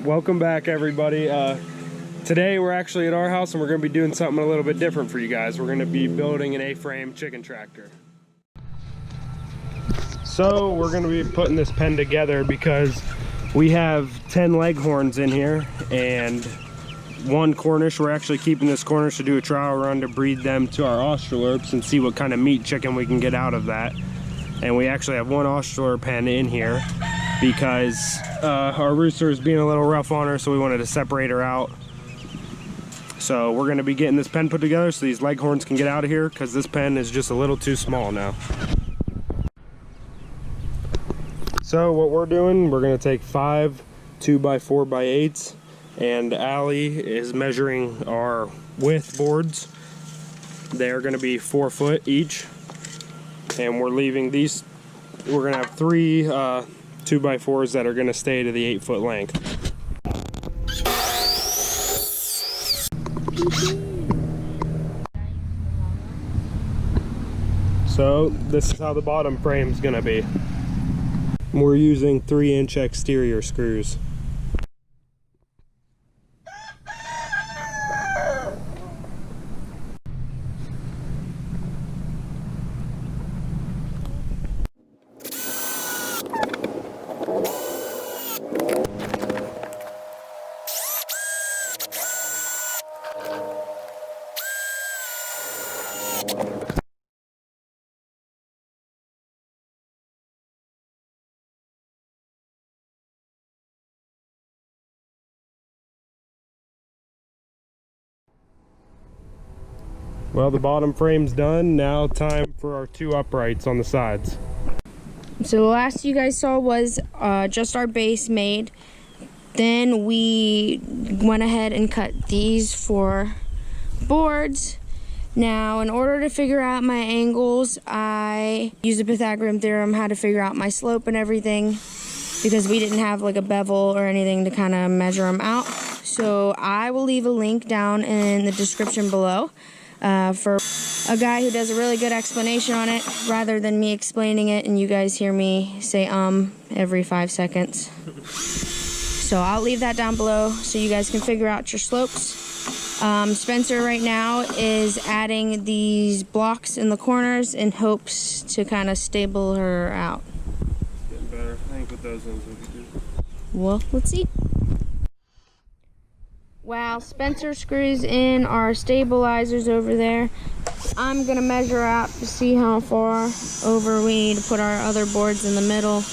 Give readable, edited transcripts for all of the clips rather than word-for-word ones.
Welcome back, everybody. Today we're actually at our house and we're going to be doing something a little bit different for you guys. We're going to be building an A-frame chicken tractor. So we're going to be putting this pen together because we have 10 leghorns in here and one Cornish. We're actually keeping this Cornish to do a trial run to breed them to our Australorps and see what kind of meat chicken we can get out of that. And we actually have one Australorp pen in here because our rooster is being a little rough on her, so we wanted to separate her out. So we're going to be getting this pen put together so these leghorns can get out of here because this pen is just a little too small now. So what we're doing, we're going to take 5 2x4x8s, and Allie is measuring our width boards. They're going to be 4 foot each, and we're leaving these. We're going to have 3 2x4s that are going to stay to the 8 foot length. So this is how the bottom frame is going to be. We're using 3-inch exterior screws. Well, the bottom frame's done. Now time for our 2 uprights on the sides. So the last you guys saw was just our base made. Then we went ahead and cut these 4 boards. Now, in order to figure out my angles, I used the Pythagorean theorem, how to figure out my slope and everything, because we didn't have like a bevel or anything to kind of measure them out. So I will leave a link down in the description below for a guy who does a really good explanation on it, rather than me explaining it and you guys hear me say every 5 seconds. So I'll leave that down below so you guys can figure out your slopes. Spencer right now is adding these blocks in the corners in hopes to kind of stable her out. Getting better. I think with those ones we could do. Well, let's see. While Spencer screws in our stabilizers over there, I'm gonna measure out to see how far over we need to put our other boards in the middle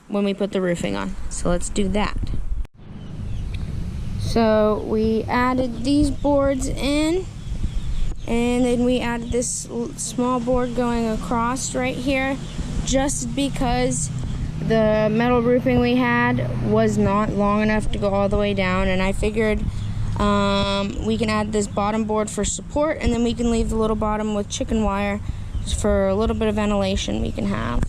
when we put the roofing on. So let's do that. So we added these boards in, and then we added this small board going across right here, just because the metal roofing we had was not long enough to go all the way down, and I figured we can add this bottom board for support, and then we can leave the little bottom with chicken wire for a little bit of ventilation we can have.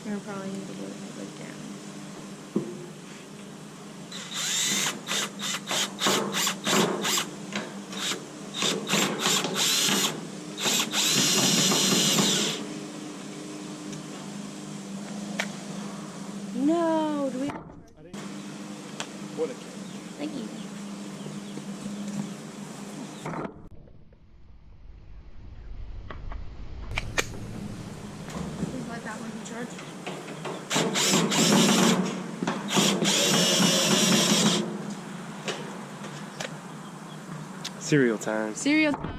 You're probably need to go down. No, do we? What? Thank you. Please let that one be charged. Cereal time. Cereal time.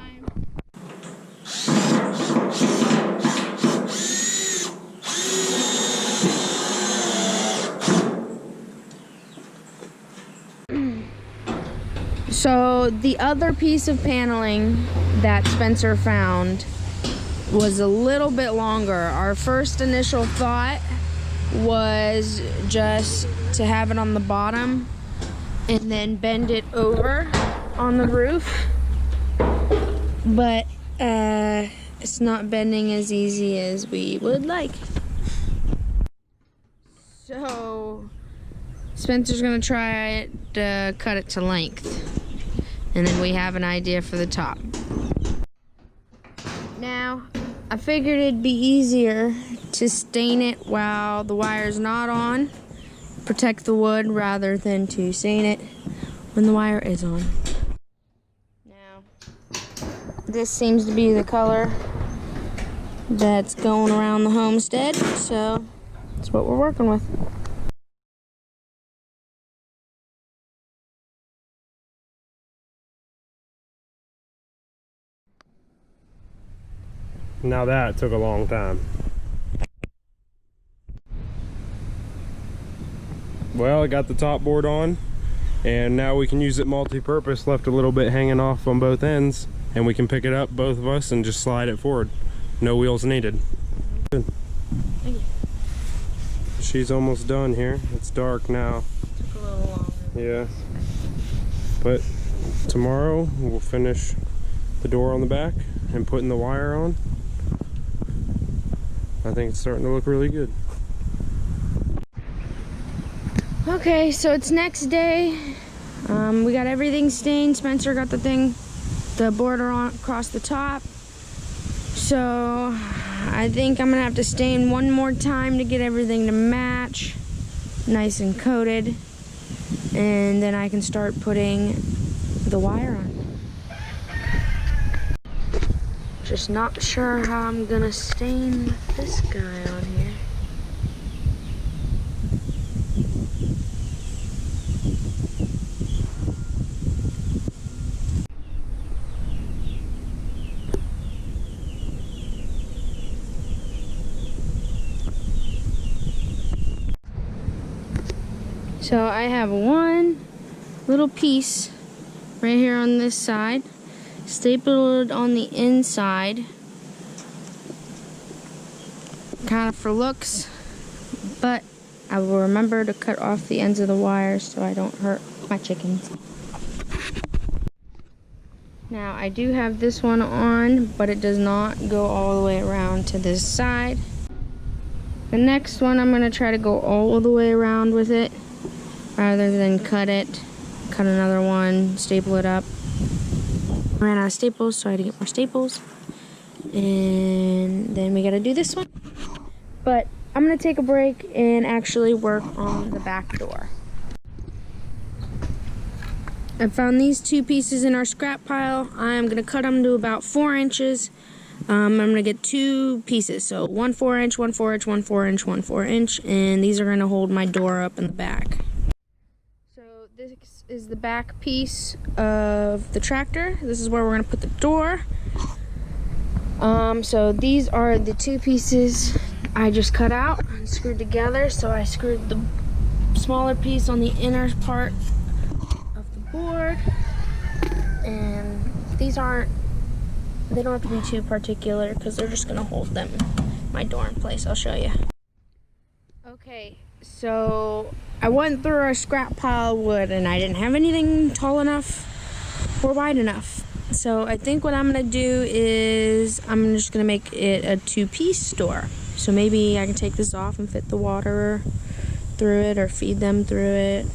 So the other piece of paneling that Spencer found was a little bit longer. Our first initial thought was just to have it on the bottom and then bend it over on the roof, but it's not bending as easy as we would like. So Spencer's gonna try to cut it to length, and then we have an idea for the top. Now I figured it'd be easier to stain it while the wire's not on, protect the wood, rather than to stain it when the wire is on. Now, this seems to be the color that's going around the homestead, so that's what we're working with. Now that took a long time. Well, I got the top board on, and now we can use it multi-purpose. Left a little bit hanging off on both ends, and we can pick it up, both of us, and just slide it forward. No wheels needed. Good. Thank you. She's almost done here. It's dark now. Took a little longer. Yeah. But tomorrow we'll finish the door on the back and putting the wire on. I think it's starting to look really good. Okay, so it's next day. We got everything stained. Spencer got the border on across the top. So I think I'm gonna have to stain one more time to get everything to match, nice and coated, and then I can start putting the wire on. Just not sure how I'm gonna stain this guy on here. So I have one little piece right here on this side, stapled on the inside, kind of for looks, but I will remember to cut off the ends of the wires so I don't hurt my chickens. Now I do have this one on, but it does not go all the way around to this side. The next one I'm going to try to go all the way around with it, rather than cut another one, staple it up. Ran out of staples, so I had to get more staples. And then we gotta do this one. But I'm gonna take a break and actually work on the back door. I found these two pieces in our scrap pile. I'm gonna cut them to about 4 inches. I'm gonna get 2 pieces, so 1 4-inch, 1 4-inch, 1 4-inch, 1 4-inch, and these are gonna hold my door up in the back. This is the back piece of the tractor. This is where we're going to put the door. So these are the 2 pieces I just cut out and screwed together. So I screwed the smaller piece on the inner part of the board. And these they don't have to be too particular because they're just going to hold my door in place. I'll show you. Okay, so I went through our scrap pile of wood and I didn't have anything tall enough or wide enough. So I think what I'm gonna do is I'm just gonna make it a 2-piece door. So maybe I can take this off and fit the water through it or feed them through it,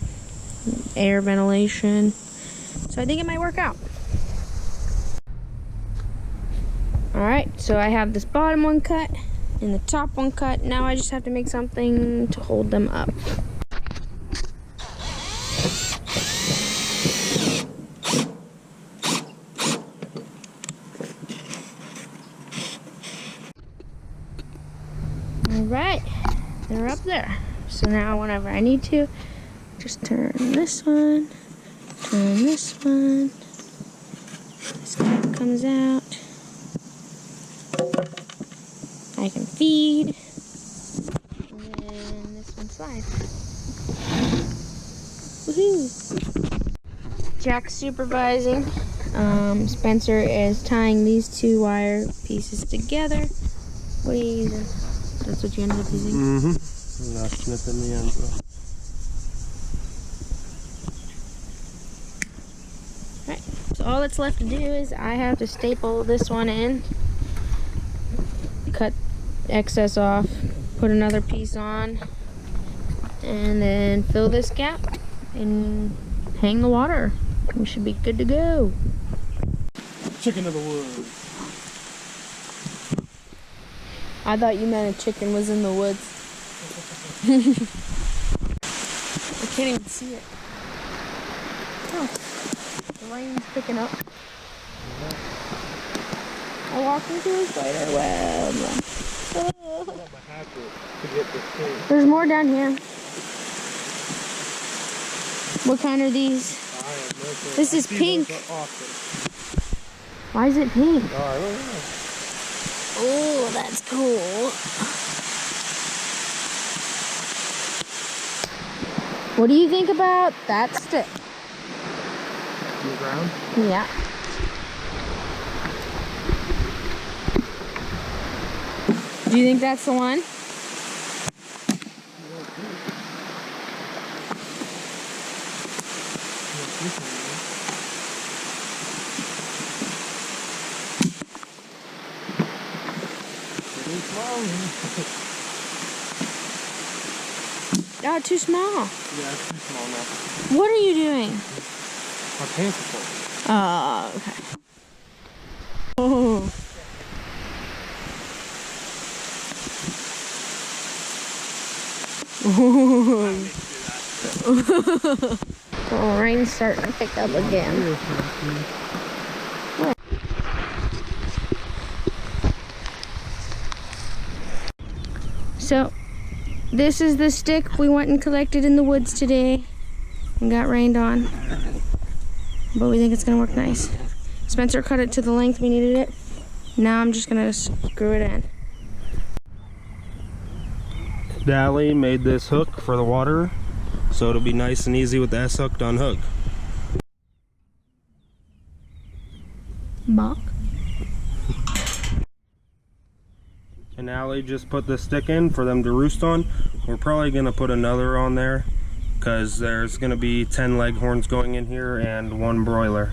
air ventilation. So I think it might work out. All right, so I have this bottom one cut and the top one cut. Now I just have to make something to hold them up. All right, they're up there. So now whenever I need to, just turn this one, turn this one. This guy comes out. I can feed, and then this one slides. Woohoo! Jack's supervising. Spencer is tying these 2 wire pieces together. What are you using? That's what you ended up using? Mm-hmm. I'm not snipping the ends off. Alright, so all that's left to do is I have to staple this one in, cut excess off, put another piece on, and then fill this gap and hang the water. We should be good to go. Chicken of the wood. I thought you meant a chicken was in the woods. I can't even see it. Oh, the rain's picking up. I walked into a spider web. There's more down here. What kind are these? This is pink. Why is it pink? Oh, I don't know. Oh, that's cool. What do you think about that stick? On the ground? Yeah. Do you think that's the one? Oh, too small. Yeah, it's too small now. What are you doing? My pants are full. Oh, okay. Oh. Oh, rain's starting to pick up again. So, this is the stick we went and collected in the woods today and got rained on. But we think it's gonna work nice. Spencer cut it to the length we needed it. Now I'm just gonna screw it in. Dally made this hook for the water, so it'll be nice and easy with the S-hook to unhook. Bach. And Allie just put the stick in for them to roost on. We're probably gonna put another on there because there's gonna be 10 leghorns going in here and 1 broiler.